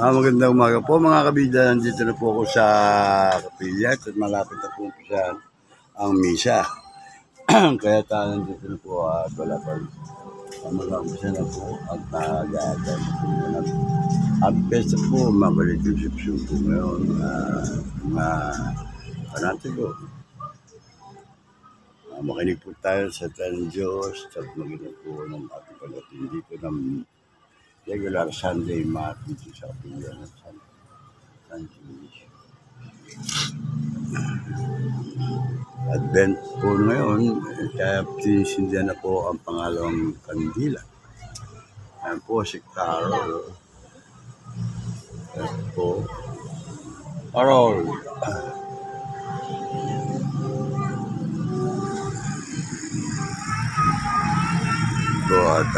Magandang umaga po mga kabida. Nandito na po ako sa kapilya at malapit na po sa ang misa. Kaya tayo nandito na po at wala pa. Mag-umpisa na po at nag-aagal po na. At besta po, mabalik yung sipsyon po ngayon. Mga panatiko. Makinig po tayo sa Tan Diyos at makinig po ng ating pag-ating dito ng regular Sunday Mass dito sa kapilya ng San Luis. Advent po ngayon, kaya sinisindihan na po ang pangalawang kandila. Ayan po si Carol. Ayan po. Carol. Po at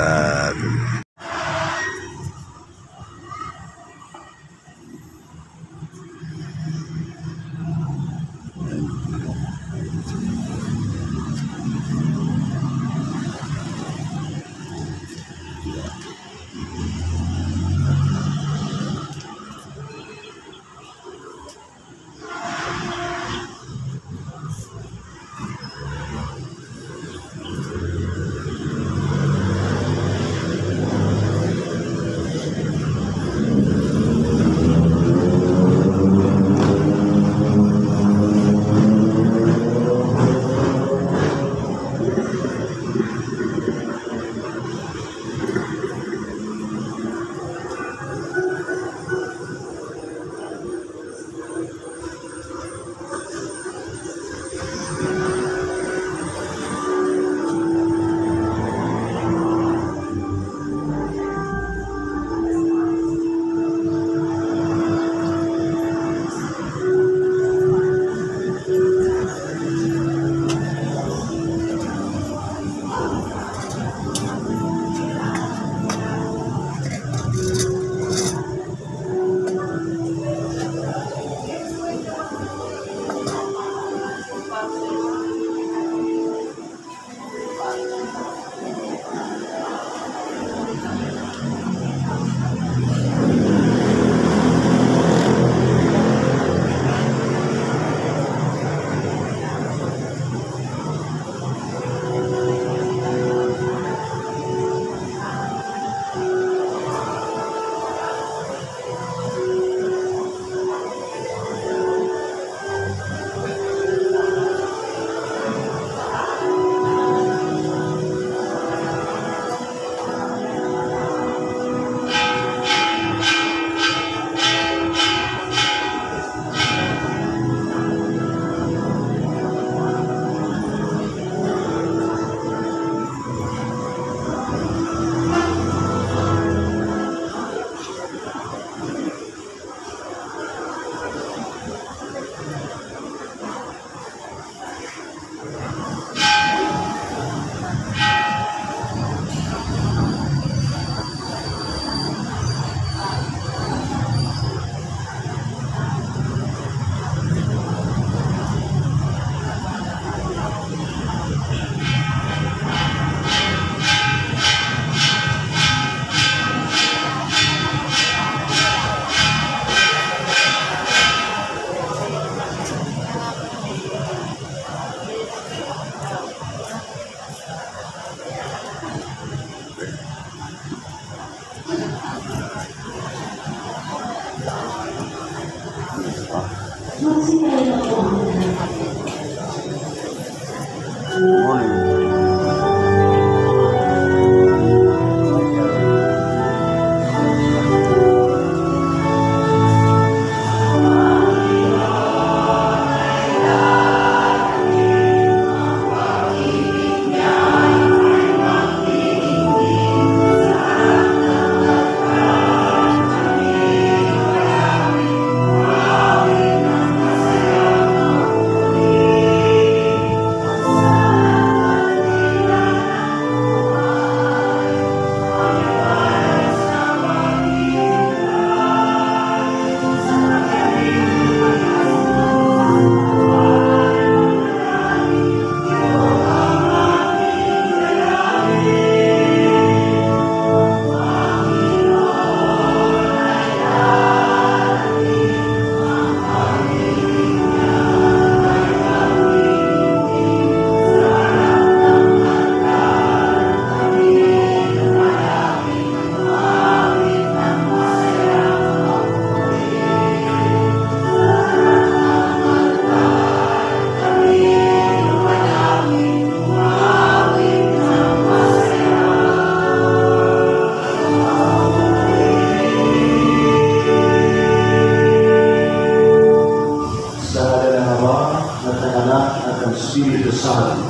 Espiritu Santo.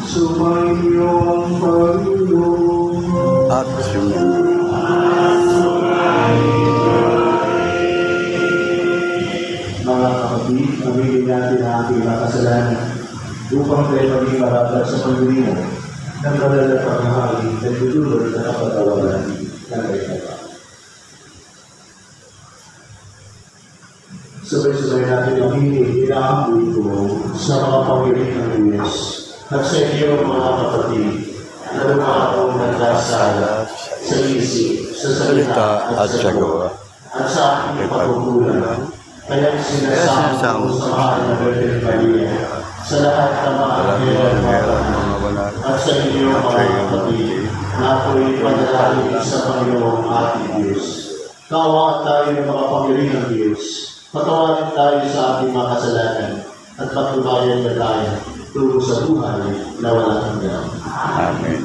Sumainyo ang Panginoon. At sumunod. Mga kapatid, aminin natin ang ating mga kasalanan upang tayo maging maratag sa pagdilino ng banal na panghahali na tutulog na kapatawaran ng kaitaba. Sabay-sabay natin aminin, inaamoy ko sa mga pamilit ng Diyos at sa inyo mga kapatid na lumakong nagkasala sa isip, sa salita at sa gawa at sa aking pagkukulang. Kaya sinasama ko sa mahal na Virgin Maria sa lahat ng mga kailangan at sa inyo mga kapatid na ako'y panalangin sa Panginoong ating Diyos. Kaawaan tayo ng mga pamilit ng Diyos. Patawarin tayo sa ating mga kasalanan at pagtubayan na tayo tungo sa buhay na walang hanggan. Amen.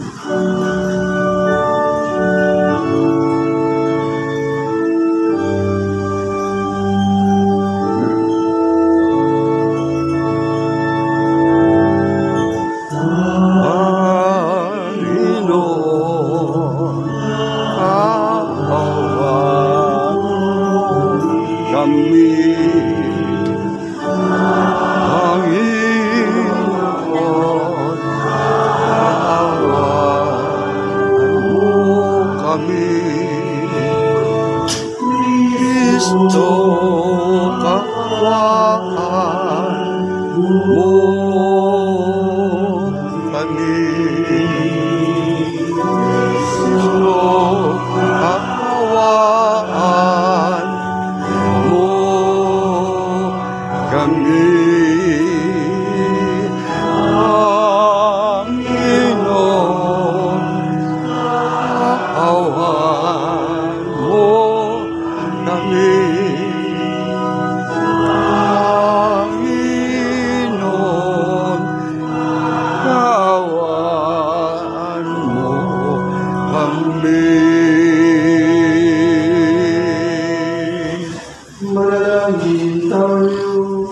Manalangin tayo.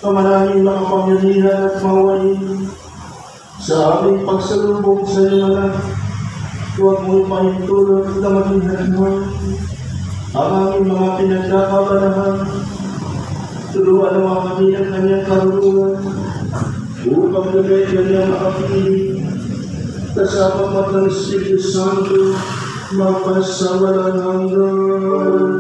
Pamanangin na kapangyarihan at mawain sa aming pagsalubong sa iyo, anak. Huwag mo pahintulot na maging halimuan ang aming mga pinagkakabalahan. Tuluan ang mga kami ng kanyang karunungan upang nagay kanyang makapiling kasama mat ng Espiritu Santo magpasawalang hanggan.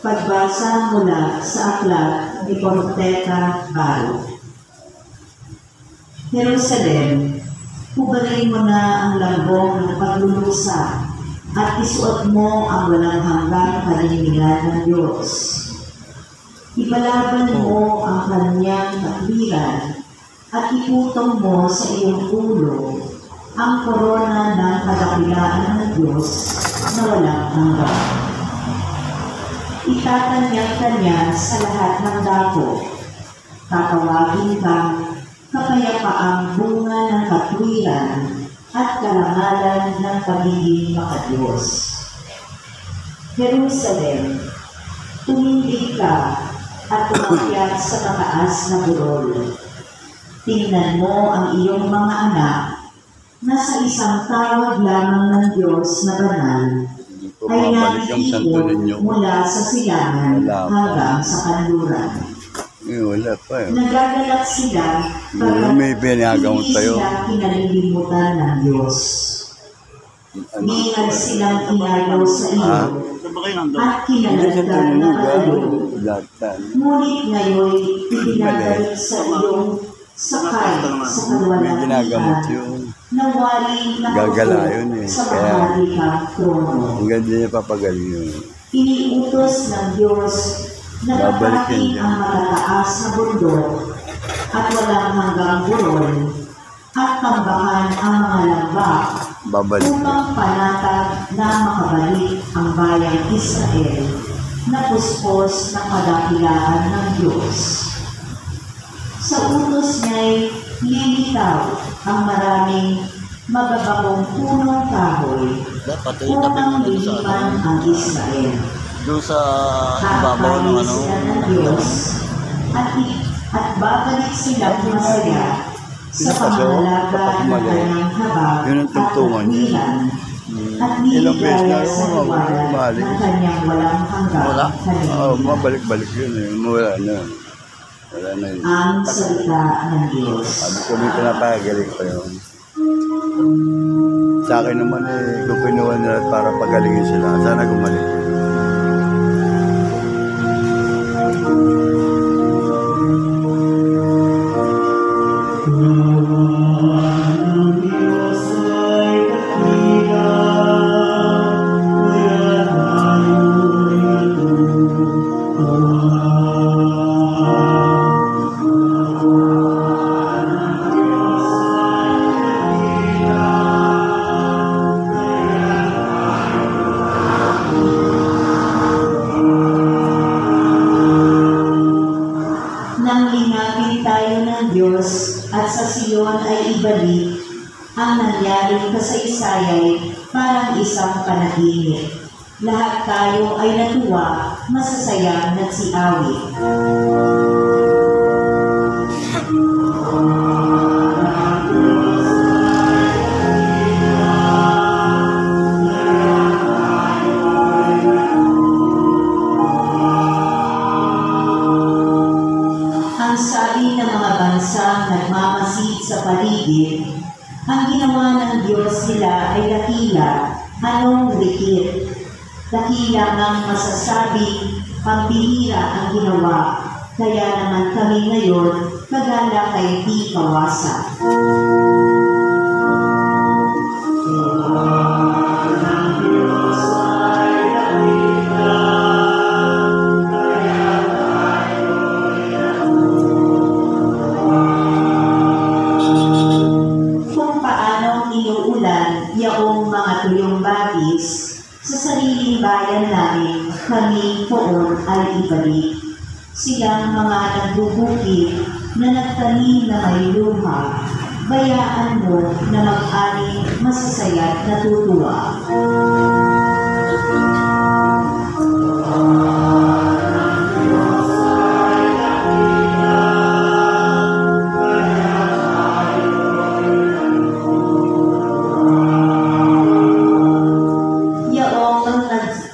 Pagbasa mula sa aklat ni Propeta Baruch. Jerusalem, hubarin mo na ang lambong ng paglulusa at isuot mo ang walang hanggang kalinigan ng Diyos. Ipalaban mo ang kanyang katwiran at iputong mo sa iyong ulo ang korona ng kadakilaan ng Diyos na walang hanggan. Itatanyag kanya sa lahat ng dako. Tatawagin kang kapayapaang bunga ng katwiran at karangalan ng pagiging makadiyos. Jerusalem, tumindig ka at umakyat sa mataas na burol. Tingnan mo ang iyong mga anak na sa isang tawag lamang ng Diyos na banal ay naiipon mula sa silangan hanggang sa kanluran. Wala pa eh. Nagagalak sila May binagamot hindi tayo. sila kinalilimutan ng Diyos. Mingan silang inayaw sa iyo at kinalagdan na kayo. Ngunit ngayon ibinabalik sa iyong sakay sa May ginagamot kalwalhatian yun. na waling Gagala yun eh. sa Kaya maharikang trono. ang ganda niya papagaling yun. Iniutos ng Diyos na Babalikin tapakin niya. ang matataas na bundok at walang hanggang burol at tambakan ang mga lambak Babalik niya. upang panatag na makabalik ang bayang Israel na puspos ng kadakilaan ng Diyos. Sa utos niya'y lilitaw ang maraming magabagong punong kahoy upang lilipan ang Israel. Doon sa ibabaw ng Kakain sila ng Diyos at babalik silang masaya sa pangangalaga ng kanyang habag Yun ang at tungtungan niya. takbilan at Ilang beses na liligaya sa yun, liwanag bumalik. ng kanyang walang hanggang Wala. kalinawan. Mabalik-balik yun eh. Wala na. Wala na yun. Ang salita ng Diyos. Sabi ko may pinapagaling pa yun. Sa akin naman eh, kung pinuha nila para pagalingin sila, sana gumalik. Nang linapin tayo ng Diyos at sa Siyon ay ibalik, ang nangyaring kasaysayay parang isang panaginip. Lahat tayo ay natuwa, masasayang nagsiawit. Ang sabi ng mga bansang nagmamasid sa paligid, ang ginawa ng Diyos nila ay dakila, anong rikit. Dakila ngang masasabi, pambihira ang ginawa, kaya naman kami ngayon, kagala kay di kawasan. Kung paanong inuulan yaong mga tuyong batis, sa sariling bayan namin kami poon ay ibalik. Silang mga nagbubukid na nagtanim na may luha, bayaan mo na mag-aring masasaya't natutuwa.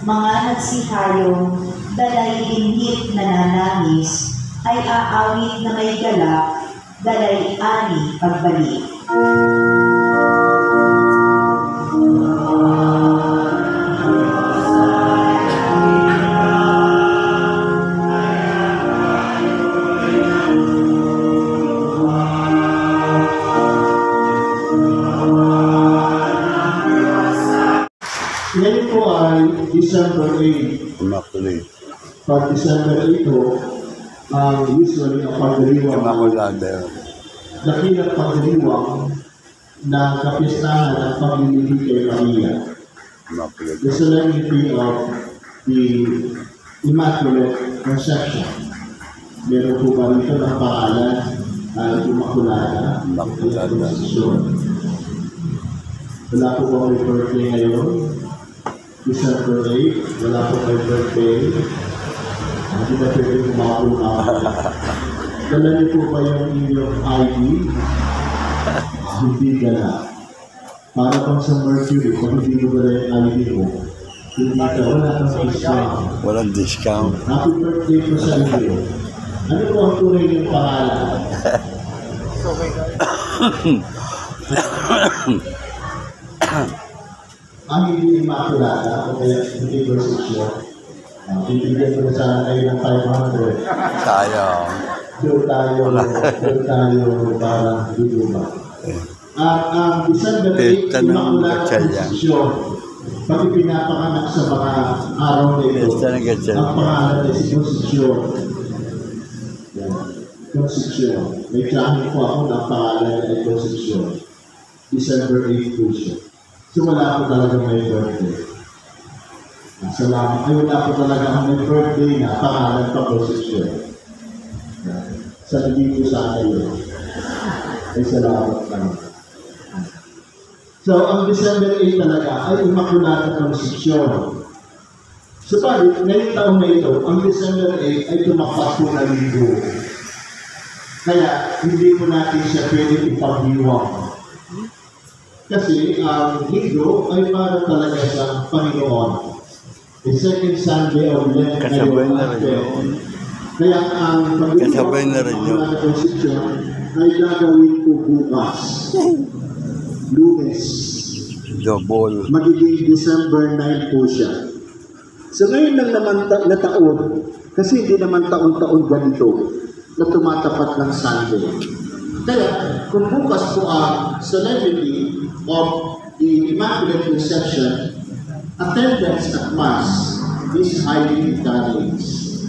Mga nagsihayong dalay inhit na nanangis ay aawit na may galak, dalay ani pagbalik. Ngayon po ay December 8. Immaculate. Pag December 8 po, ang usually ang pagdiriwang, Immaculate. dakilang pagdiriwang ng kapistahan ng paglilingkod kay Maria. Immaculate. The solemnity of the Immaculate Conception. Meron po ba rito ng pangalan ay Immaculata? Immaculata. Wala po ba may birthday ngayon? December 8, wala po may birthday. Hindi na pwede kumakuna. Dala niyo po ba yung inyong ID? Hindi dala. Para pang sa Mercury, kung hindi mo dala yung ID mo, hindi ka, wala kang discount. Walang discount. Happy birthday po sa inyo. Ano po ang tunay niyong pangalan? Ang hindi Immaculata o kaya hindi Versio, bibigyan ko na sana kayo ng 500. Sayang. Doon tayo para duduma. At ang December 8, Immaculata Concepcion, pag pinapanganak sa mga araw na ito, ang pangalan ay si Concepcion. Concepcion. May tiyahin po ako ng pangalan ay Concepcion. December 8 po siya. So wala po talaga may birthday. Salamat. Ay wala po talaga ang may birthday na pangalan pa Concepcion. Sabi ko sa akin yun. Ay salamat naman. So, ang December 8 talaga ay Immaculata Concepcion. Subalit, ngayong taon na ito, ang December 8 ay tumakas po na linggo. Kaya, hindi po natin siya pwede ipagdiwang. Kasi, ang linggo ay para talaga sa Panginoon. The second Sunday of Lent Kasabay na rin yun. Kaya ang Kasabay na rin yun. Immaculata Concepcion ay gagawin po bukas. Lunes. Double. Magiging December 9 po siya. So ngayon lang naman na taon, kasi hindi naman taon-taon ganito na tumatapat ng Sunday. Kaya kung bukas po ang solemnity of the Immaculate Conception, attendance at Mass is highly encouraged.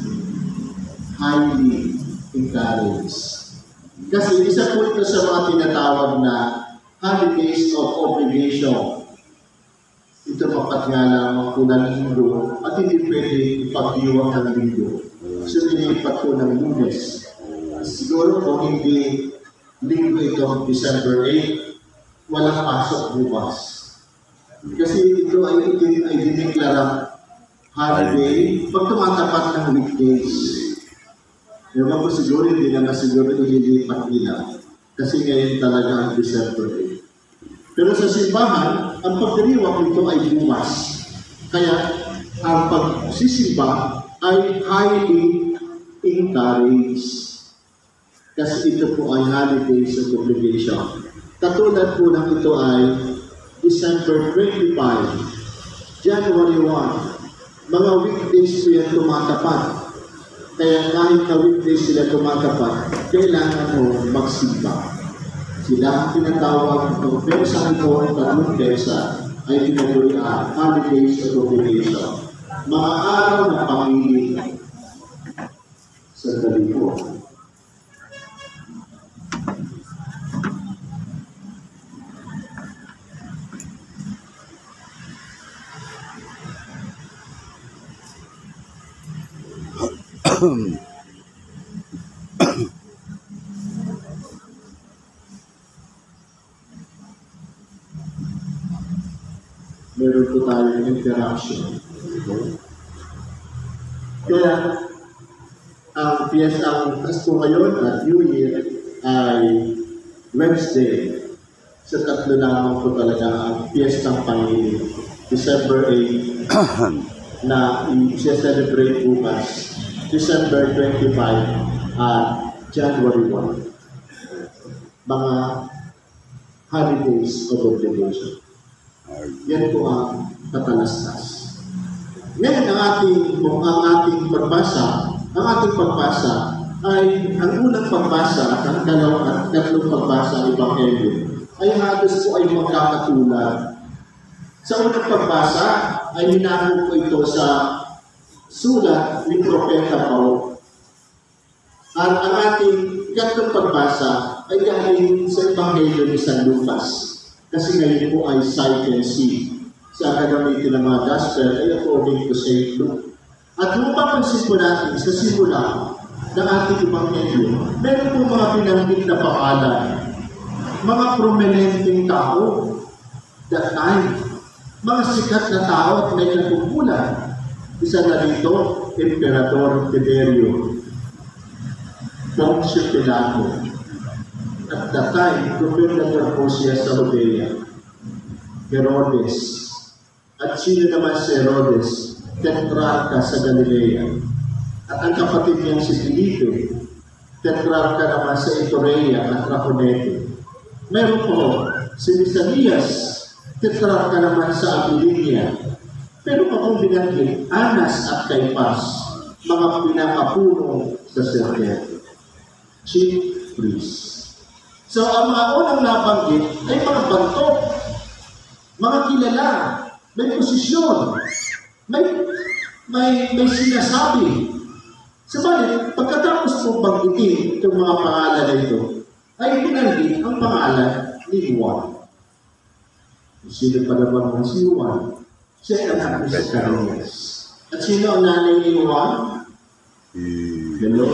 Highly encouraged. Kasi isa po ito sa mga tinatawag na holidays of obligation. Ito papat nga lamang po ng linggo at hindi pwede ipagdiwang ng linggo. So, nilipat po ng Lunes. Siguro kung hindi linggo itong December 8, walang pasok bukas. Kasi ito ay dineklara holiday pag tumatapat ng weekdays. Ewan ko siguro, hindi naman siguro ililipat nila. Kasi ngayon talaga ang December 8. Pero sa simbahan, ang pagdiriwang nito ay bukas. Kaya, ang pagsisimba ay highly encouraged. Kasi ito po ay holidays of obligation. Katulad po ng ito ay December 25, January 1. Mga weekdays po yan tumatapat. Kaya kahit na weekdays sila tumatapat, kailangan mo magsimba. Sila ang tinatawag ng pesa ito, ang tatlong pesa, ay tinatawag holidays of obligation. Mga araw na pangingin sa dali po. Meron po tayong interaction. Kaya, ang Pasko ngayon at New Year ay Wednesday. Sa tatlo lamang po talaga ang Piyestang Panginoon. December 8 na i-celebrate bukas. December 25 at January 1. Mga holidays of obligation. Yan po ang katalastas. Ngayon, ang ating pagbasa ay ang unang pagbasa at ang tatlong pagbasa ng Ebanghelyo ay halos po ay magkakatulad. Sa unang pagbasa ay hinahon po ito sa sulat ni Propeta Paul. At ang ating ikatlong pagbasa ay galing sa Ebanghelyo ni San Lucas. Kasi ngayon po ay sight and see. Sa gagamitin ng mga gospel ay according to St. Luke. At kung papansin po natin sa simula ng ating Ebanghelyo, meron po mga pinanggit na pangalan. Mga prominenteng tao that time. Mga sikat na tao at may napupulan. Isa na rito, Emperador Tiberio, Poncio Pilato. At that time, gobernador po siya sa Judea, Herodes. At sino naman si Herodes? Tetrarca sa Galilea. At ang kapatid niyang si Felipe, Tetrarca naman sa Iturea at Traconite. Meron po si Lisanias, Tetrarca naman sa Abilinia. Pero kung binanggit, Anas at Caiphas, mga pinakapunong saserdote, chief priests. So, ang mga unang nabanggit ay mga bantok, mga kilala, may posisyon, may sinasabi. Sabalit, pagkatapos po banggitin itong mga pangalan na ito, ay binanggit ang pangalan ni Juan. Sino pa naman ang si Juan? Siya ang anak ni Zacarias. At sino ang nanay ni Juan? Hello.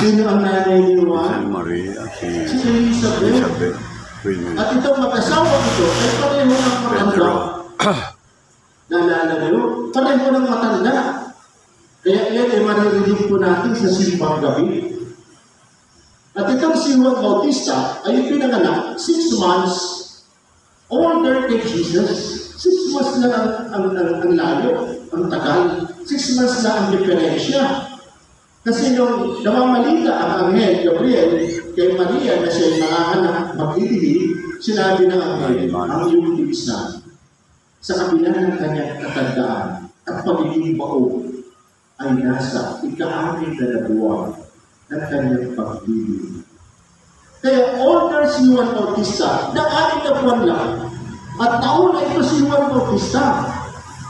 Sino ang nanay ni Si Juan? Maria, si Si Elizabeth. Elizabeth, Queen At itong mag-asawa ito ay pareho ng matanda. Pedro. Naalala niyo? Pareho ng matanda. Kaya yan ay maririnig po natin sa simbang gabi. At itong si Juan Bautista ay pinanganak 6 months older than Jesus. 6 months lang ang layo, ang tagal. 6 months lang ang diferensya. Kasi nung namamalita ang Anghel Gabriel kay Maria na siya'y nanganak mag-ibig, sinabi ng Anghel, ang iyong tibisan sa kabila ng kanyang katandaan at pagiging baog ay nasa ika-amin na buwan ng kanyang pag-ibig. Kaya older si Juan Bautista, na 6 na buwan lang, at nauna ito si Juan Bautista.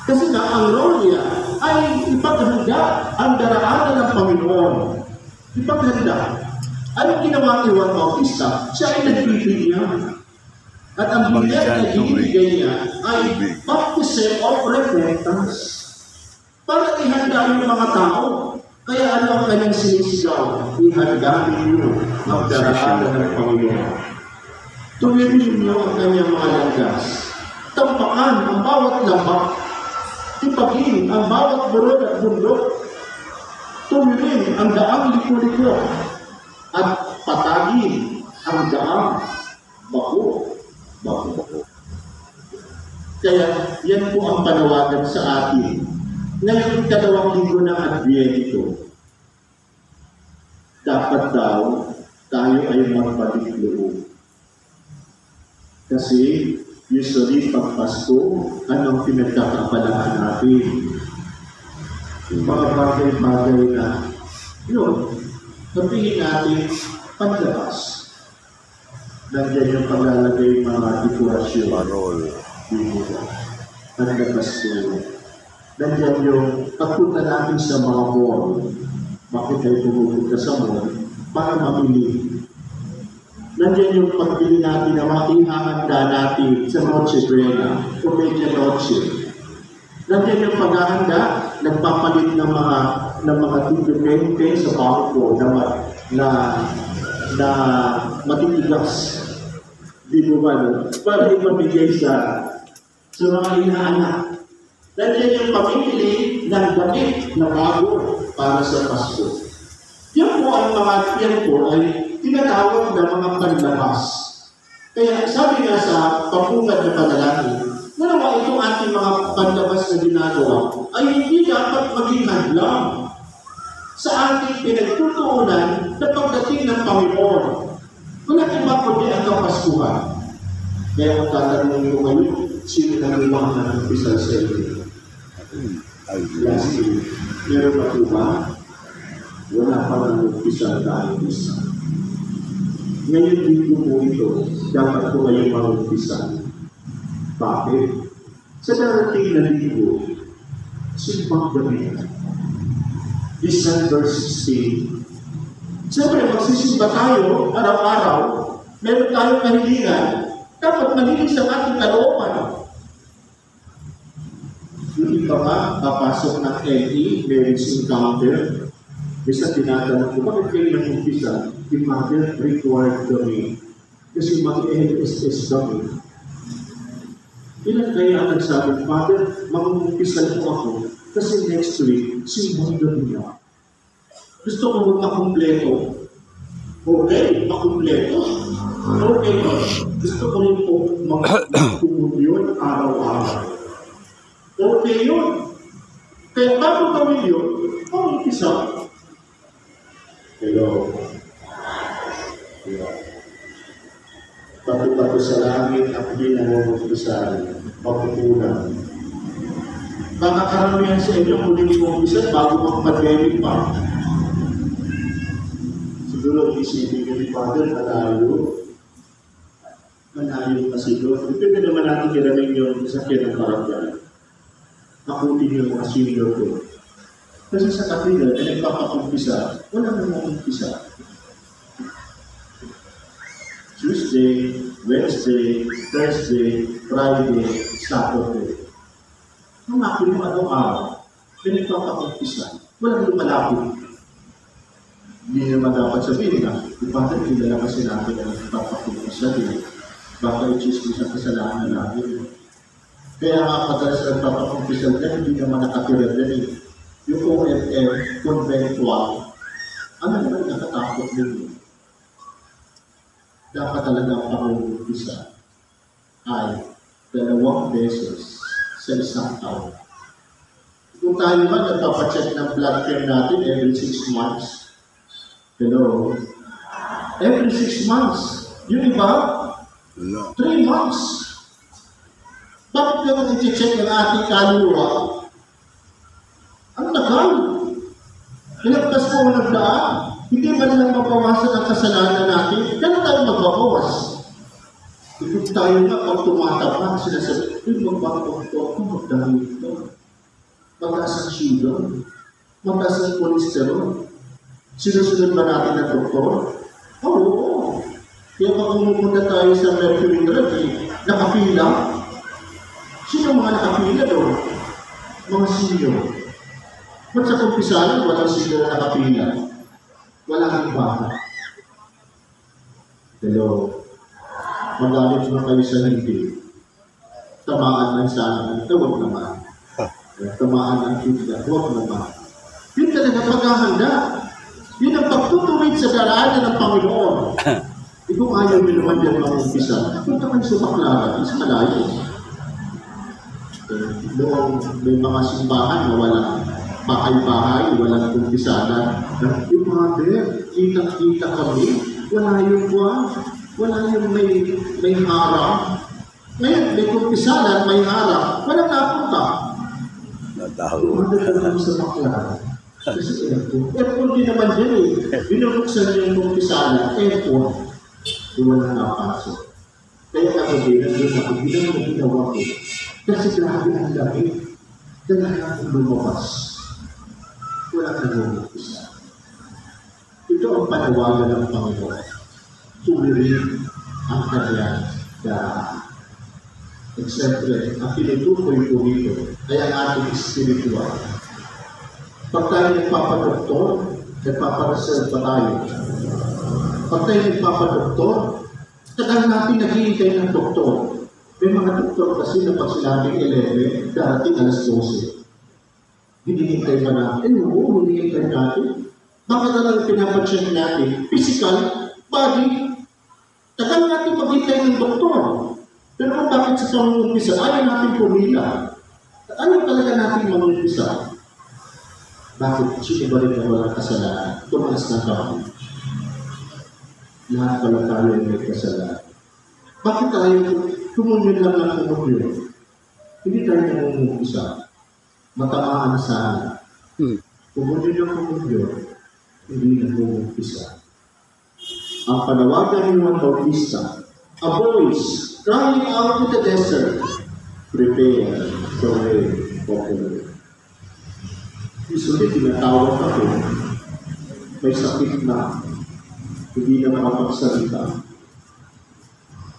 Kasi nga, ang role niya ay ipaghanda ang daraanan ng Panginoon. Ipaghanda. Anong ginawa ni Juan Bautista? Siya ay nagbibigyan. At ang bigyan na ibibigay niya ay baptism of repentance. Para ihanda yung mga tao. Kaya ano ang kanyang sinisigaw? Ihanda ninyo ang daraanan ng Panginoon. Tuwirin ninyo ang kanyang mga landas. Tampakan ang bawat labak. Tipagin ang bawat burol at bundok. Tuwirin ang daang liko-liko. At patagin ang daang bako. Kaya yan po ang panawagan sa atin. Ngayong 2 linggo ng Adviento, dapat daw tayo ay magbalik loob. Kasi usually pag Pasko, anong pinagkakapalaan natin? Mga bagay-bagay na yun, sabihin natin panlabas. Nandiyan yung paglalagay mga dekorasyon. Parol. Panlabas ko. Nandiyan yung pagpunta natin sa mga mall. Bakit tayo pumupunta sa mall? Para mamili. Nandiyan yung pagbili natin na mga ihahanda natin sa Noche Buena o Media Noche. Nandiyan yung paghahanda, nagpapalit ng mga tubig-20 sa bangko na matitigas. Di mo ba, no? Para ipamigay sa mga inaanak. Nandiyan yung pamimili ng damit na bago para sa Pasko. Yan po ay tinatawag na mga panlabas. Kaya sabi nga sa pamungad na panalangin, nawa itong ating mga panlabas na ginagawa ay hindi dapat maging hadlang sa ating pinagtutuunan na pagdating ng Panginoon. Wala iba kundi ang Kapaskuhan. Kaya kung tatanungin ko ngayon, sino na limang nag-umpisa sa inyo? Last year, meron pa po ba? Wala pa nag-umpisa tayo isa. Ngayon dito po ito, dapat po kayong mag-umpisa. Bakit? Sa darating na linggo, simbang gabi, December 16. Siyempre, magsisimba tayo araw-araw, meron tayong kahilingan, dapat malinis ang ating kalooban. Yung iba nga, papasok ng LE, marriage encounter, isa tinatanong ko, bakit kayo nag-umpisa? Yung mother required kami. Kasi mag-LSS kami. Ilan kaya ang nagsabi, Father, mag-umpisa po ako, kasi next week, simbang gabi na. Gusto ko makumpleto. Okay, makumpleto. Okay, gusto ko rin po mag-commune araw-araw. Okay yun. Kaya bago gawin yun, mag-umpisa. Hello. Pati-pati sa langit at di na mag-umpisa, mapupunan. Baka karamihan sa inyo kung hindi mo umpisa bago mag-pandemic pa. Siguro isipin ko ni Father, malayo pa siguro. Depende naman natin kiramin yung sakyan ng barangay. Akutin yung mga senior ko. Kasi sa kapila, na nagpapakumpisa, wala namang umpisa. Tuesday, Wednesday, Thursday, Friday, Saturday. Nung akin mo araw-araw, na nagpapakumpisa, walang lumalapit. Hindi naman dapat sabihin na, bakit kilala kasi natin na nagpapakumpis natin. Baka i-chismis ang kasalanan natin. Kaya nga madalas nagpapakumpis natin, hindi naman nakatira din. Yung OFF, conventual, ano naman nakatakot din. Dapat talaga ang pangumpisa ay 2 beses sa isang taon. Kung tayo ba nagpapacheck ng blood care natin every 6 months, hello? Every 6 months. Yung iba, 3 months. Bakit naman i-check ng ating kaluluwa? Ang tagal. Hinagpas po nagdaan. Hindi ba nilang mabawasan ang kasalanan natin? Kaya tayo magbabawas. Ikot tayo nga pag tumatama, sinasabi, magpapakot ko, magdahil ito. Mataas ang sugar, mataas ang cholesterol. Sinusunod ba natin ang doktor? Oo. Kaya pag umupunta tayo sa mercury drug, nakapila. Sino mga nakapila doon? Mga senior. Ba't sa kumpisalan, walang senior na nakapila? Walang iba. Hello. Magalit na kayo sa hindi. Tamaan lang sana. Huwag naman. Tamaan ang kita. Huwag naman. Yun talaga paghahanda. Yun ang pagtutuwid sa daraanan ng Panginoon. Kung ayaw nyo naman yan mag-umpisa, punta kayo sa Baclaran, sa malayo. Doon may mga simbahan na walang bahay-bahay, walang kumpisanan. Yung mga kitang-kita kami, wala yung buwan, wala yung may harap. Ngayon, may kumpisanan, may harap, walang napunta. Umagal naman sa Baclaran. Kasi airport din naman din eh. Binubuksan yung kumpisanan, airport. Wala napasok. Kaya ako din, nandun ako, ginawa ko. Kasi grabe ang dami. Dala na akong lumabas. Wala ka lumabas. Ito ang panawagan ng Panginoon. Tumirin ang kanyang daan. At siyempre, ang tinutukoy ko rito ay ang ating spiritual. Pag tayo nagpapadoktor, nagpaparasal pa tayo. Pag tayo nagpapadoktor, tagal natin naghihintay ng doktor. May mga doktor kasi na pag sinabing 11, darating alas 12. Hinihintay pa natin. Oo, hinihintay natin. Bakit na lang pinapacheck natin? Physical, body. Tagal natin maghintay ng doktor. Pero kung bakit sa pangumpisa, ayaw natin pumila. Ayaw talaga natin mangumpisa. Bakit? Sino ba rin na walang kasalanan? Tumaas na kami. Lahat pala tayo ay may kasalanan. Bakit tayo tumunyon lang ng tumunyon? Hindi tayo nangungumpisa. Matamaan sana. Tumunyon lang tumunyon. Hindi nangungumpisa. Ang panawagan ng Juan Bautista, a voice crying out to the desert, prepare the way of the Lord. Usually, tinatawag ako, may sakit na, hindi na makapagsalita.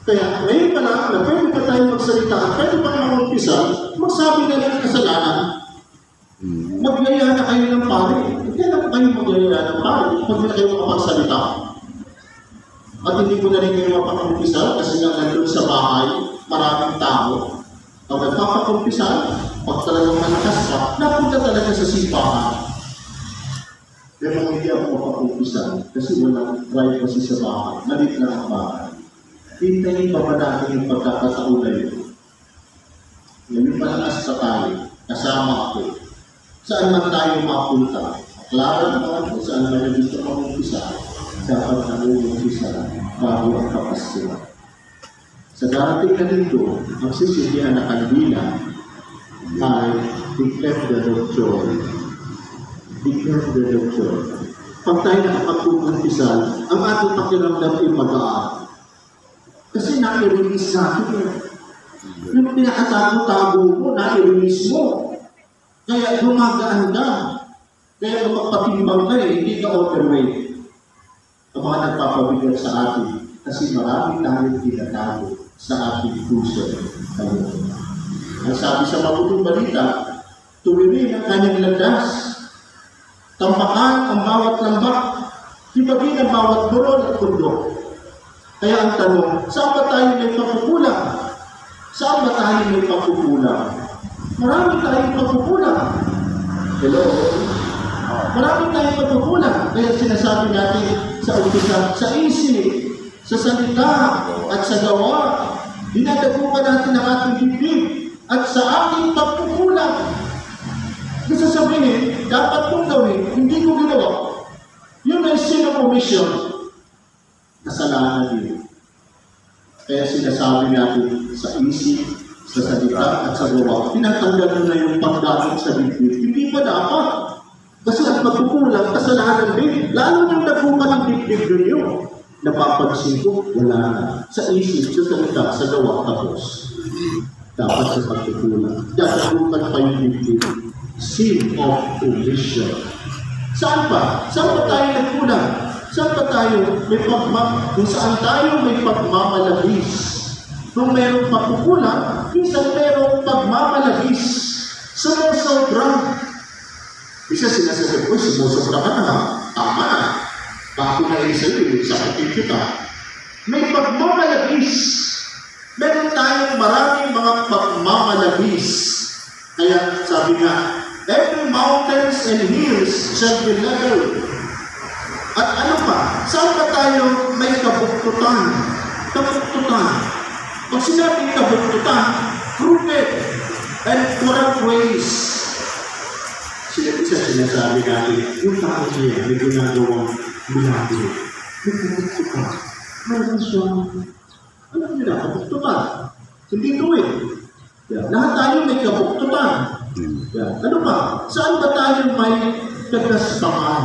Kaya ngayon pa lang, na pwede pa tayo magsalita, pwede pa naman mag-umpisa, magsabi na ng kasalanan, magyaya na kayo ng pari. Hindi na kayo magyaya ng pari, pag na kayo makapagsalita. At hindi ko na rin kayo mapakakumpisa kasi nga nandun sa bahay, maraming tao. Pag nagpapakumpisa, pag talagang malakas ka, napunta talaga sa simbahan. Pero hindi ako mapakakumpisa kasi walang privacy sa bahay. Malit lang ang bahay. Hintayin pa ba natin yung pagkakataon na yun? Ngayon malakas pa tayo, kasama ako. Saan man tayo mapunta? Klaro naman kung saan man yung gusto makumpisa. Dapat na umpisa bago ang kapaskuhan. Sa darating na dito, ang sisilihan na kandila ay declare the doctor. Declare the doctor. Pag tayo nakapag-umpisa, ang ating pakiramdam ay mag-aar. Kasi na-release natin yun. Yung pinakatago-tago mo, na-release mo. Kaya gumagaan ka. Kaya magpapatimbang ka hindi ka overweight. Ang mga nagpapabigat sa atin kasi marami tayong tinatago sa ating puso. Ang sabi sa mabuting balita, tuwirin ang kanyang landas, tampakan ang bawat lambak, Ibagin ang bawat burol at bundok. Kaya ang tanong, saan ba tayo may pagkukulang? Saan ba tayo may pagkukulang? Marami tayong pagkukulang. Hello? Marami tayong pagkukulang. Kaya sinasabi natin sa umpisa, sa isip, sa salita, at sa gawa, dinadagupan natin ang ating bibig at sa ating pagkukulang. Kasi sabihin, dapat kong gawin, hindi ko ginawa. Yun ay sin of omission. Kasalanan din. Kaya sinasabi natin sa isip, sa salita, at sa gawa, tinatanggal mo na yung pagdamit sa bibig. Hindi pa dapat. Kasi at magkukulang, kasalanan din. Lalo nang nagupan ng bibig ninyo. Napapansin ko, wala na. Sa isip, sa salita, sa gawa, tapos. Dapat sa pagkukulang. Dadagupan pa yung bibig. Sin of omission. Saan pa? Saan pa tayo nagkulang? Saan pa tayo may kung saan tayo may pagmamalabis? Kung mayroong pagkukulang, minsan mayroong pagmamalabis. Sumusobra. Isa sinasabi ko, sumusobra ka na. Tama na. Bakit na isa yun? Sakitin kita. May pagmamalabis. Meron tayong maraming mga pagmamalabis. Kaya sabi nga, every mountains and hills shall be leveled. At ano pa? Saan pa tayo may kabuktutan? Kabuktutan. Pag sinabing kabuktutan, crooked and corrupt ways. Sinasabi natin, yung tao niya, may ginagawang milagro. May kabuktutan. Mayroon siyang, alam niyo na, kabuktutan. Hindi tuwid. Lahat tayo may kabuktutan. Ano pa? Saan ba tayo may kagaspangan?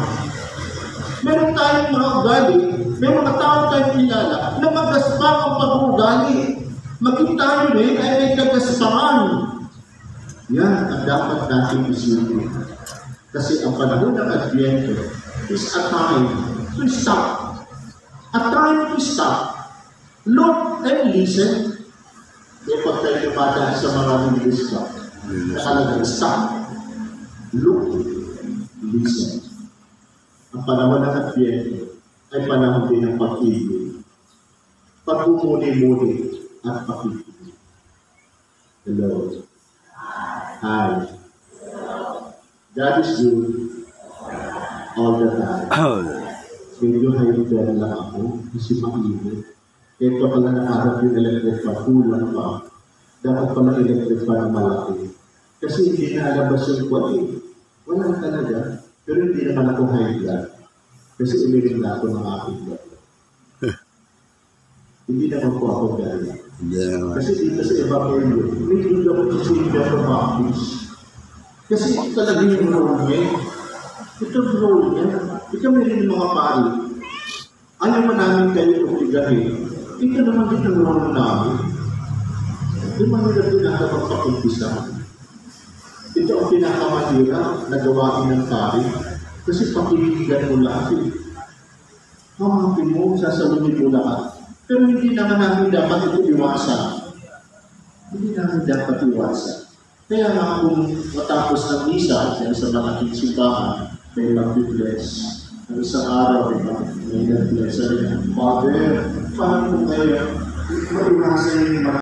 Meron tayong mga ugali, may mga tao tayong kilala na magaspang ang pag-uugali. Maging tayo rin ay may kagaspangan. Yan ang dapat natin isipin. Kasi ang panahon ng Advento is a time to stop. A time to stop. Look and listen. Kaya pag tayo dumadaan sa maraming lista, nakalagang stop. Look, listen. Ang panahon ng Advento ay panahon din ng pag-ibig. Pagmumuni-muni at pag-ibig. Hello. Hi. God is good all the time. Medyo high-level lang ako kasi makinig. Ito pala nakarap yung electric pa, kulang pa. Dapat pala electric pa ng malaki. Kasi hindi nalabas yung kwali. Wala talaga. Pero hindi naman ako high blood. Kasi umiling na ako ng aking blood. Hindi naman po ako gala. Kasi dito sa Evangelio, may hindi ako sa Savior of Baptist. Kasi ito talaga yung role niya. Ito yung role niya. Ito may rin mga pari. Ayaw mo namin kayo uligahin. Ito naman din ang role namin. Yung mahirap din na magpakumpisa. Ito ang pinakamahirap na gawain ng pari. Kasi pakiligan mo lahat eh. Hamapin mo, sasalunin mo lahat. Pero hindi naman namin dapat ito iwasan. Hindi namin dapat iwasan. Kaya nga kung matapos ng misa, sa mga simbahan, may mag-bless. Ang isang araw, may nag-bless. Sabi niya, Father, paano kaya maiwasan yung mga